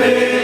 Amen.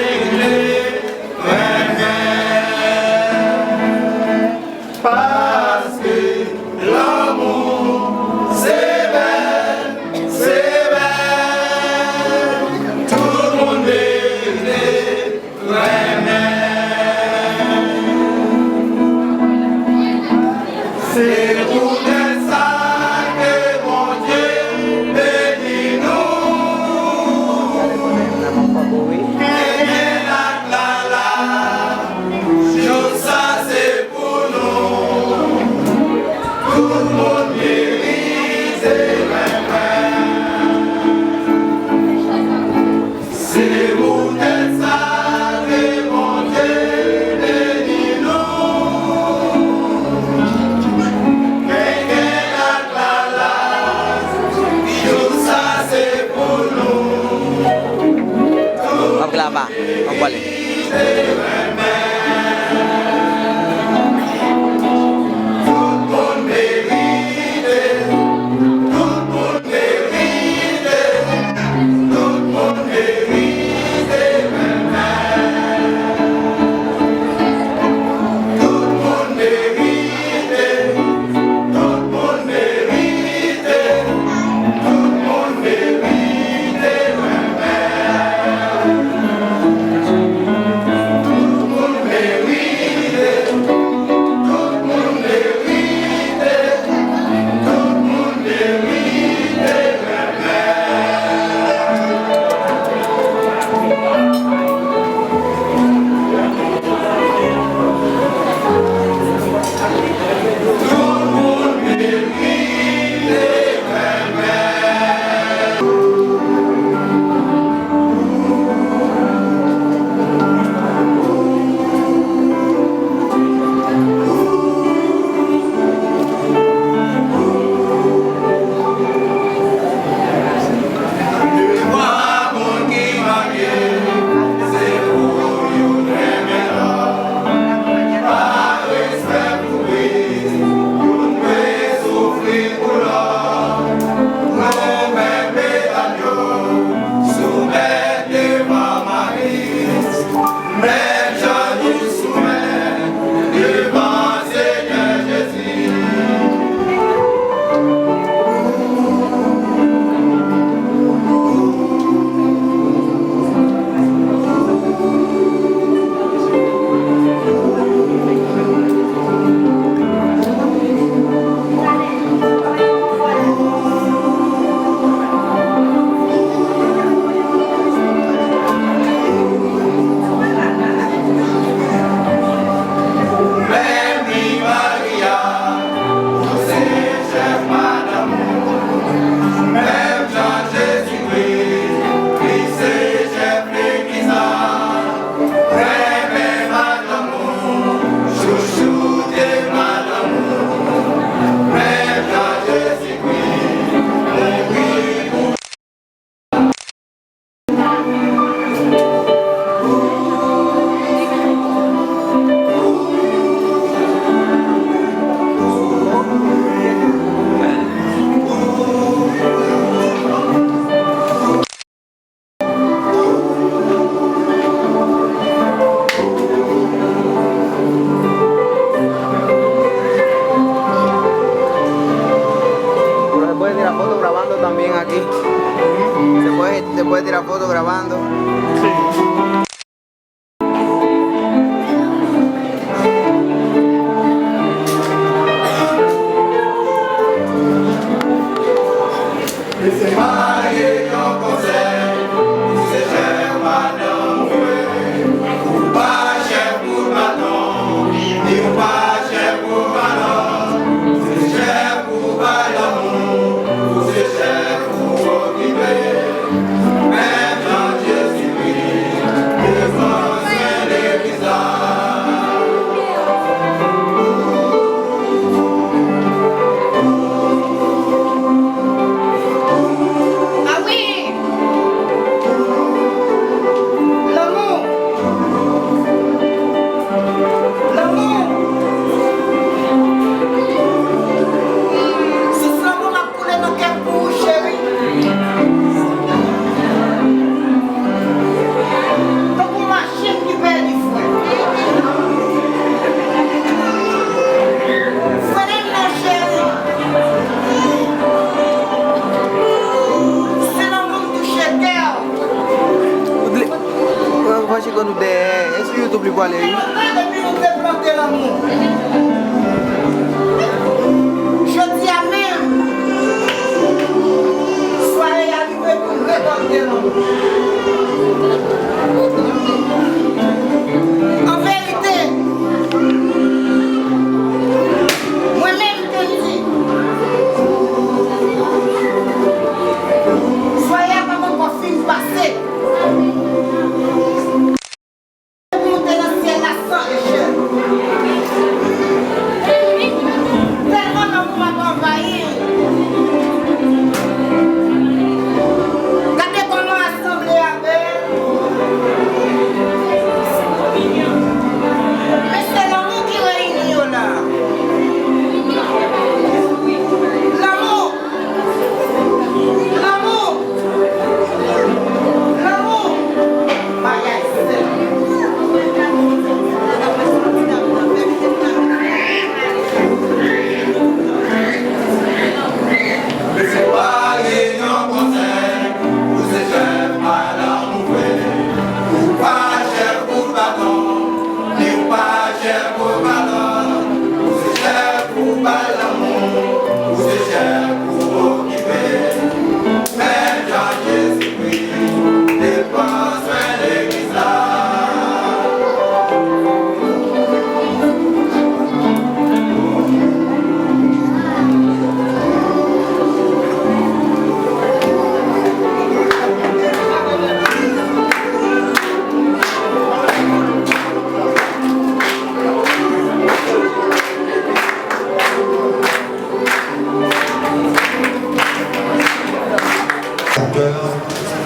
YouTube li pou ale yi.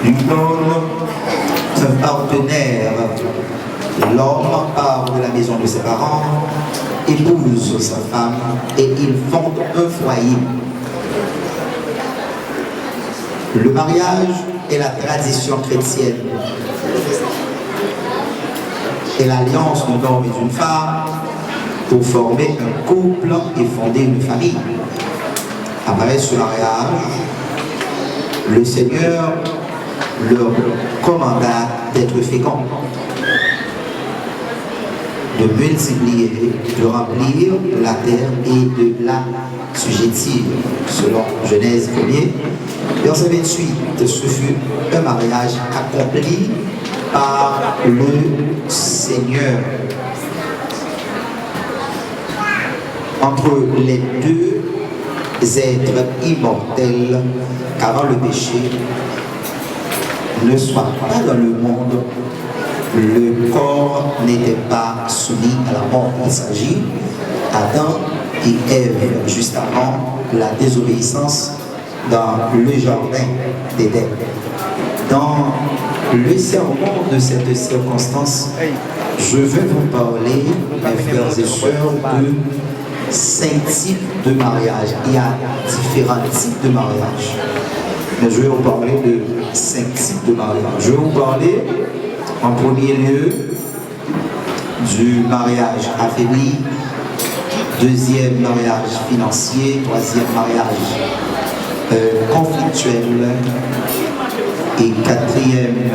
lui donne un partenaire. L'homme part de la maison de ses parents, épouse sa femme et ils fondent un foyer. Le mariage est la tradition chrétienne. Et l'alliance d'un homme et d'une femme pour former un couple et fonder une famille. Après ce mariage, le Seigneur leur commanda d'être féconds, de multiplier, de remplir la terre et de la sujettir, selon Genèse 1er, verset 28. Ce fut un mariage accompli par le Seigneur entre les deux êtres immortels, qu'avant le péché ne soit pas dans le monde, le corps n'était pas soumis à la mort. Il s'agit d'Adam et Ève, juste avant la désobéissance dans le jardin d'Éden. Dans le sermon de cette circonstance, je vais vous parler, mes frères et sœurs, de 5 types de mariage. Il y a différents types de mariage. Mais je vais vous parler de 5 types de mariage. Je vais vous parler en premier lieu du mariage affaibli, deuxième mariage financier, troisième mariage conflictuel et quatrième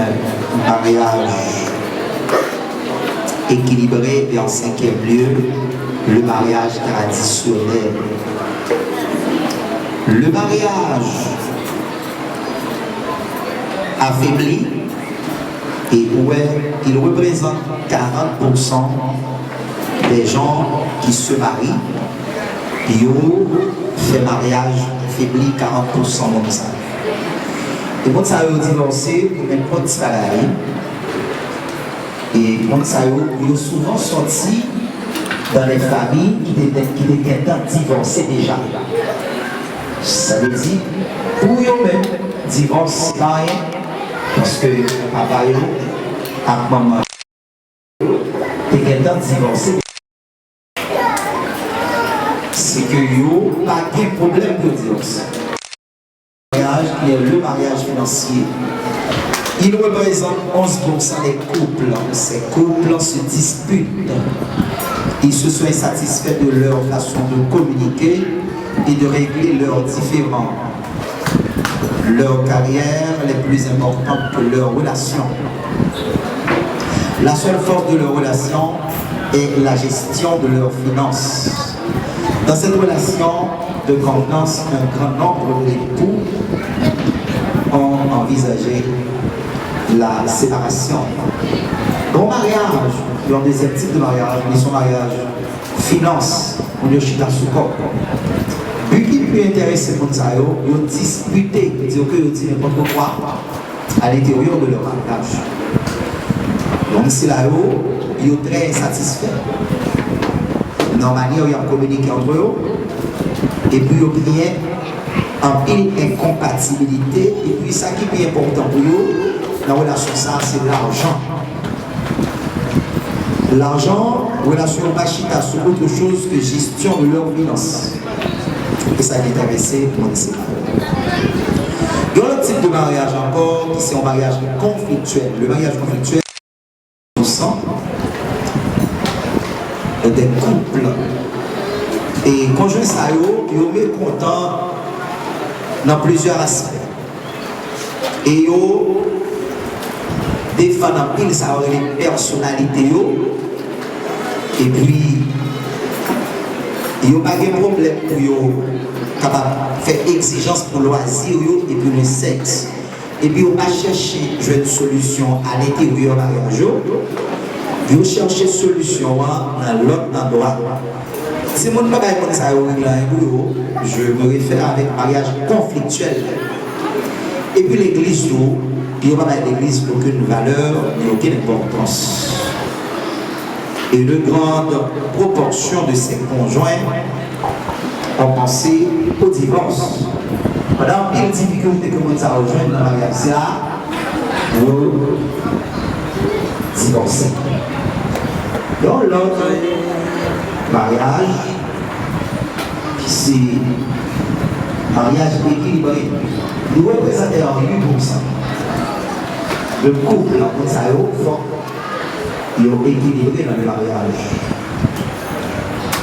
mariage équilibré, et en cinquième lieu le mariage traditionnel. Le mariage affaibli, et ouais, il représente 40% des gens qui se marient. Ils fait mariage affaibli, 40% de ça. Et quand ça a divorcé, pour même pas de salarié. Et quand ça a souvent sorti dans les familles qui étaient divorcées déjà. Ça veut dire, pour eux-mêmes, divorce, c'est pas rien. Parce que papa, à maman, t'es divorcé. C'est que yo pas de problème de divorce. Le mariage qui est le mariage financier, il représente 11% des couples. Ces couples se disputent. Ils se sont insatisfaits de leur façon de communiquer et de régler leurs différends. Leur carrière est plus importante que leur relation. La seule force de leur relation est la gestion de leurs finances. Dans cette relation de confiance, un grand nombre d'époux ont envisagé la séparation. Dans le mariage, il y a un deuxième type de mariage, mais son mariage finance, on le chita sous corps. Lui qui peut intéresser comme ça, ils ont disputé, ils disent que ils disent n'importe quoi à l'intérieur de leur mariage. Donc c'est là où ils sont très insatisfaits. Normalement, ils ont communiqué entre eux, et puis ils ont bien en pile incompatibilité, et puis ça qui est important pour eux, dans la relation, ça, c'est l'argent. L'argent, relation machita sur autre chose que gestion de leur finance. Et ça qui est intéressé pour les séparer. Il y a un autre type de mariage encore, qui c'est un mariage conflictuel. Le mariage conflictuel, on sent des couples. Et conjoint ça, ils sont mécontents dans plusieurs aspects. Et ils défendent en pile ça les personnalités. Et puis, il n'y a pas de problème pour faire exigence pour le loisir et puis le sexe. Et puis, on va chercher une solution à l'intérieur de la mariage. Vous cherchez une solution dans l'autre endroit. Si mon bagage comme ça, je me réfère avec mariage conflictuel. Et puis l'église, il n'y a pas l'église aucune valeur ni aucune importance. Et de grandes proportions de ces conjoints ont pensé au divorce. Pendant une difficulté que vous avez rejoint dans la mariage, pour divorcer. Dans l'autre mariage, c'est mariage équilibré. Nous représentons en 8%. Le couple, en ça, ils ont équilibré dans le mariage.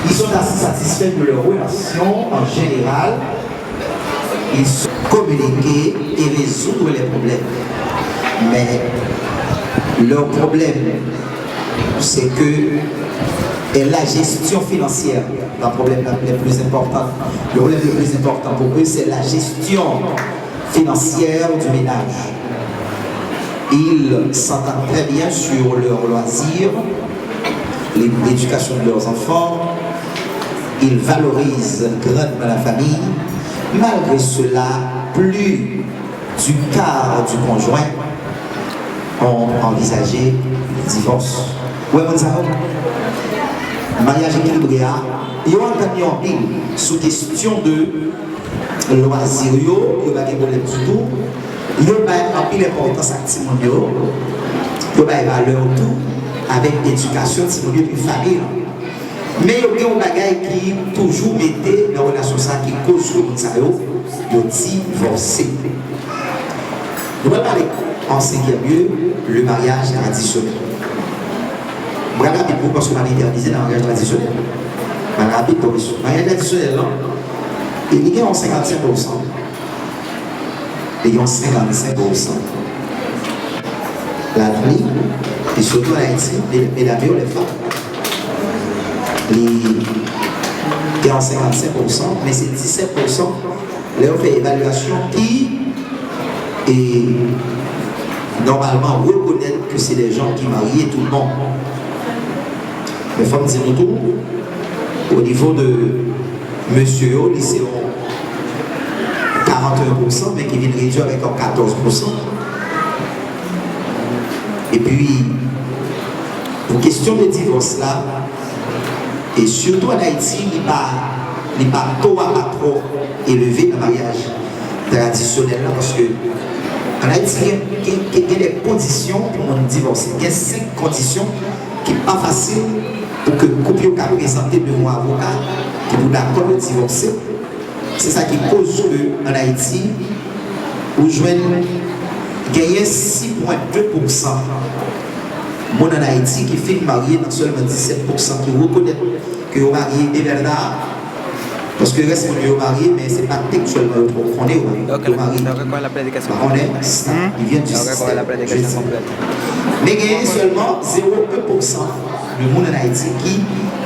Ils sont assez satisfaits de leur relation en général. Ils sont communiqués et résoudre les problèmes. Mais leur problème, c'est que la gestion financière, le problème le plus important. Le problème le plus important pour eux, c'est la gestion financière du ménage. Ils s'entendent très bien sur leurs loisirs, l'éducation de leurs enfants. Ils valorisent grandement la famille. Malgré cela, plus du quart du conjoint ont envisagé le divorce. Oui, le mariage équilibré, il y a entendu en pile sous question de loisirs, il y a des problèmes du tout. Il y a en pile importance à Timonio, il y a des valeurs tout avec l'éducation de Timonio et la famille. Mais il y a des bagages qui toujours mettent la relation qui cause le divorcer. Nous allons parler en cinquième lieu le mariage traditionnel. Je vais rapide parce qu'on va éterniser dans le mariage traditionnel. Je vais rapide pour le mariage traditionnel, il y a en 55%. Il y a en 55%. La nuit, et surtout en Haïti, les dames et les femmes. Il y a en 55%, mais c'est 17%. Là, on fait évaluation qui est normalement reconnaître que c'est des gens qui marient tout le monde. Mais il faut me dire tout, au niveau de monsieur au lycée, 41%, mais qui vient réduire avec 14%. Et puis, pour question de divorce là, et surtout en Haïti, il n'est pas trop élevé le mariage traditionnel là, parce que en Haïti, il y a des conditions pour nous divorcer. Il y a 5 conditions qui ne sont pas faciles pour que le couple puisse présenter devant un avocat qui vous d'accord de divorcer. C'est ça qui cause qu'en Haïti, vous jouez gagner 6,2%. Mon en Haïti qui fait marié dans seulement 17% qui reconnaît que vous mariez des verdades. Parce que le reste est marié, mais ce n'est pas textuellement qu'on est marié. Il vient du système. Mais il y a seulement 0,1% de monde en Haïti qui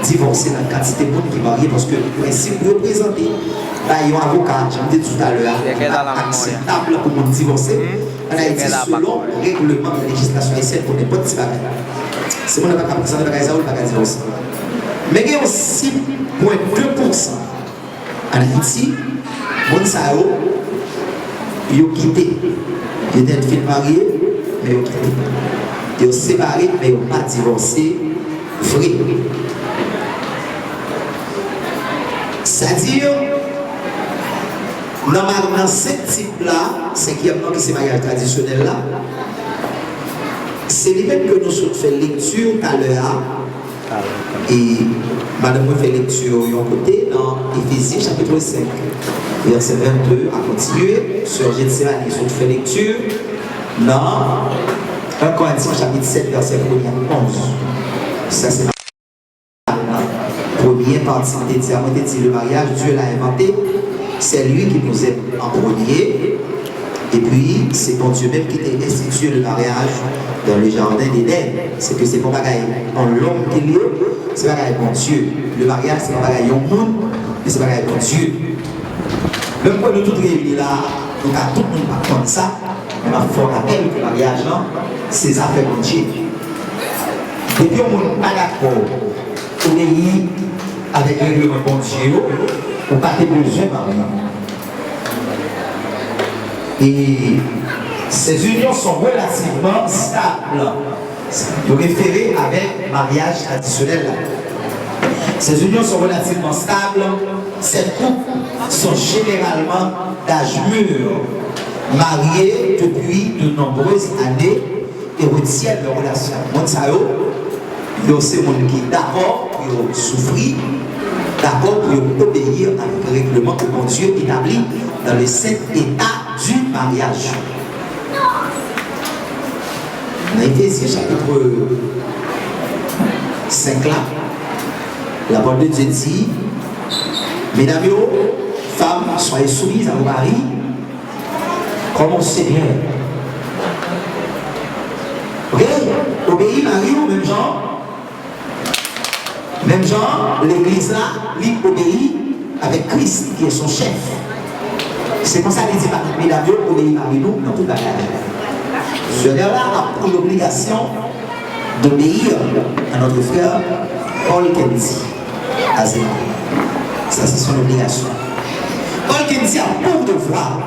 divorce dans la quantité de monde qui est marié parce que le principe représenté, il y a un avocat, je l'ai dit tout à l'heure, acceptable pour monde divorcer. En Haïti, selon le règlement de la législation haïtienne, on n'est pas de petit bagage. C'est mon avocat présenter le bagage ou le bagage divorce. Mais il y a 6,2%. En Haïti, bon ça ils ont quitté. Ils étaient filles mariés, mais ils ont quitté. Ils ont séparé, mais ils n'ont pas divorcé. Vrai. C'est-à-dire, normalement, ce type-là, cinquièmement, qui c'est le mariage traditionnel là, c'est lui-même que nous avons fait lecture tout à l'heure. Et madame a fait lecture de côté dans Éphésiens chapitre 5, verset 22, à continuer. Sur Gethsémani, ils ont fait lecture dans 1 Corinthiens chapitre 7, verset 1 à 11. Ça, c'est la première partie dit le mariage, Dieu l'a inventé. C'est lui qui nous aime en premier. Et puis, c'est pour Dieu même qui a institué le mariage dans le jardin d'Éden. C'est que c'est pour bagaille en l'homme qui est, c'est bagaille pour Dieu. Le mariage, c'est pas bagaille en monde, mais c'est bagaille pour Dieu. Même quand nous tous réunis là, nous avons tout le monde pas comme ça, mais il faut rappeler que le mariage, c'est ça fait pour Dieu. Depuis on n'est pas d'accord, on est avec le règlement bon Dieu, on n'a pas besoin de mariage. Et ces unions sont relativement stables. Vous référez avec mariage traditionnel. Ces unions sont relativement stables. Ces couples sont généralement d'âge mûr. mariés depuis de nombreuses années et retiennent leur relation. Moi, c'est mon qui est d'accord pour souffrir, d'accord pour obéir à le règlement que mon Dieu établit dans le saint état du mariage. Dans Éphésiens chapitre 5 là, la parole de Dieu dit, mesdames, femmes, soyez soumises à vos maris comme au Seigneur. Ok? Obéis Marie au même genre. Même genre, l'église là, lui obéit avec Christ qui est son chef. C'est comme ça qu'il dit, mesdames, obéis Marie nous dans toute la carrière. Ce là a pris l'obligation d'obéir à notre frère Paul Kendi à Zéro. Ça, c'est son obligation. Paul Kendi a pour devoir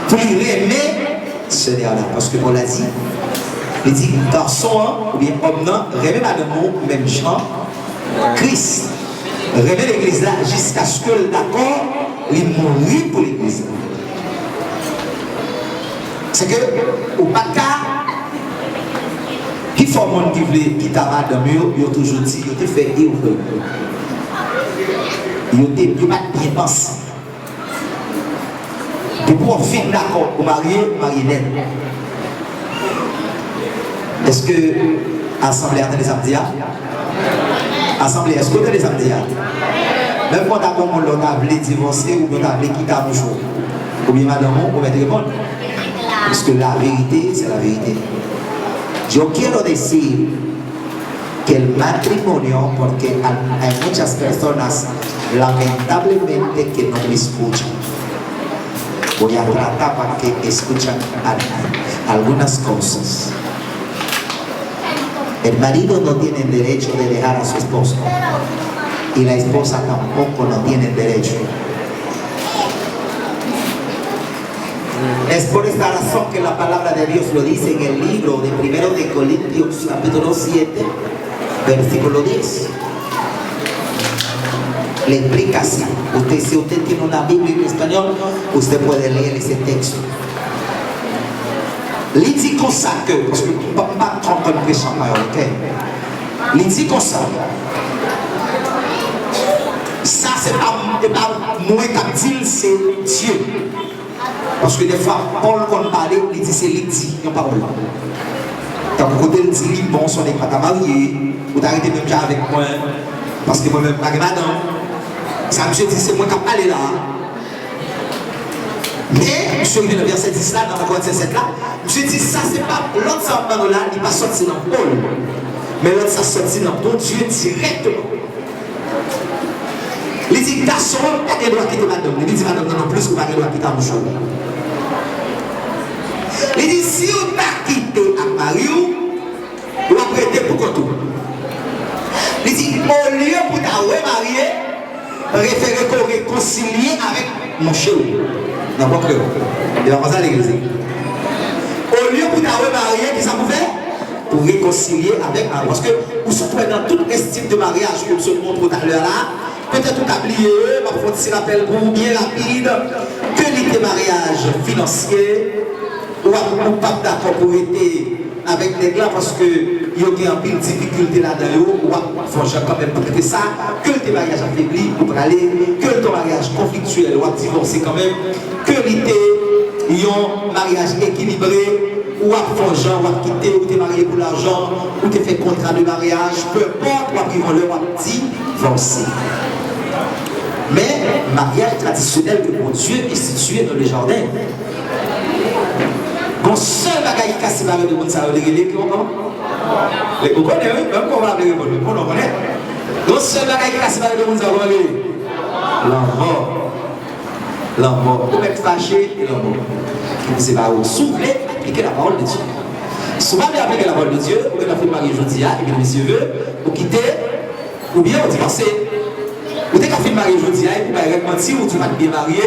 pour aimer ce là parce que Paul a dit, il dit, garçon ou bien homme, remet madame même genre, Christ, remet l'église là jusqu'à ce que d'accord, il mourit pour l'église. C'est que, au pas cas, il faut un monde qui veut quitter madame, il a toujours dit, il a fait et il n'a pas bien pensé. Et pour finir d'accord pour marier d'aide. Est-ce que l'Assemblée a des samedis? Assemblée, est-ce que vous avez des samedis? Même quand on a voulu divorcer ou on a voulu quitter un jour, ou bien madame, on va répondre. Parce que la vérité, c'est la vérité. Yo quiero decir que el matrimonio, porque hay muchas personas lamentablemente que no me escuchan. Voy a tratar para que escuchen algunas cosas. El marido no tiene el derecho de dejar a su esposa y la esposa tampoco no tiene el derecho. Es por esta razón que la palabra de Dios lo dice en el libro de 1 de Corintios capítulo 7 versículo 10. Le explica así. Si usted tiene una Biblia en español, usted puede leer ese texto. Il dit comme ça que, parce que je ne peux pas prendre comme prêchant parole, ok? Il dit comme ça. Ça, c'est pas moi qui dis, c'est Dieu. Parce que des fois, Paul, quand on parle, il dit c'est lui qui dit, il n'y a pas parole. Quand vous côté, il dit, bon, si on n'est pas marié, vous arrêtez même déjà avec moi, parce que moi-même, pas madame. Ça, monsieur dit, c'est moi qui parle là. Mais, monsieur, il le verset 10 là, dans le Corinthiens 7 là, monsieur dit, ça, c'est pas l'autre, ça, là, il n'est pas sorti dans Paul. Mais l'autre, ça sorti dans ton Dieu directement. Il dit, garçon, pas de droit quitter madame. Il dit, madame, non plus, vous pas de droit quitter mon jour. Il dit, si vous pas quitté à Paris, vous prêtez pour tout. Il dit, au lieu pour ta remarier, référer qu'on réconcilie avec mon chéri. Dans votre cœur. Il va passer à l'église. Au lieu pour ta remarier, qu'est-ce que ça vous fait? Pour réconcilier avec moi. Parce que vous souffrez dans tout estime de mariage que je vous montre tout à l'heure là. Peut-être tout oublié, parfois si rappel pour bien rapide, que les mariages financiers, ou pas d'accord pour être avec les gars parce que il y a une difficulté là-dedans, ou faut quand même prêter ça, que le mariage affaibli pour aller, que ton mariage conflictuel ou divorcer quand même, que l'été, il y a un mariage équilibré, ou à forger, ou à quitter, ou t'es marié pour l'argent, ou t'es fait contrat de mariage, peu importe, ou à vivre le divorcer. Mais mariage traditionnel que mon Dieu institué dans le jardin. Bon, seul bagaille qui a séparé de mon salaire de l'Église, comment? Vous connaissez, oui, même qu'on va le répondre, on le connaît. Donc, seul bagaille qui a séparé de mon salaire de l'Église, l'amour. L'amour. Vous êtes fâché et l'amour. Vous séparez, vous soufflez, appliquez la parole de Dieu. Souvent, vous appliquez la parole de Dieu, vous avez fait le mariage aujourd'hui, et bien, monsieur veut, vous quittez, ou bien vous divorcez. Vous avez fait le mariage aujourd'hui, et puis vous mentir, ou tu vas bien marié,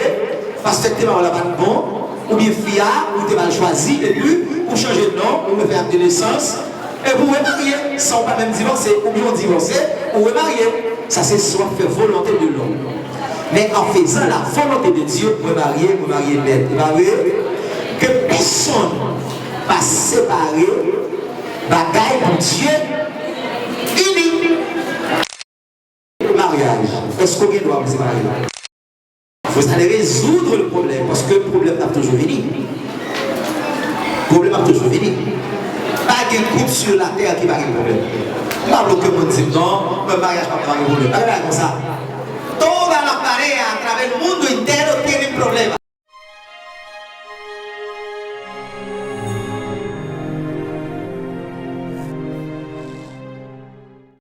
parce que tu es pas bon, ou bien fia, ou tu es mal choisi, et puis vous changez de nom, vous me faites de naissance, et vous vous mariez sans pas même divorcer, ou bien divorcer, ou marier, ça c'est soit faire volonté de l'homme. Mais en faisant la volonté de Dieu, vous marier net. Vous voyez que personne va séparer bagaille pour Dieu uni. Mariage. Est-ce qu'on doit vous séparer? Vous allez résoudre le problème parce que le problème n'a toujours fini. Le problème a toujours fini. Pas de couple sur la terre qui va régler le problème. Pas que mon dit non, le mariage va pas régler le problème. Pas comme ça. Toda la pareja a través del mundo entero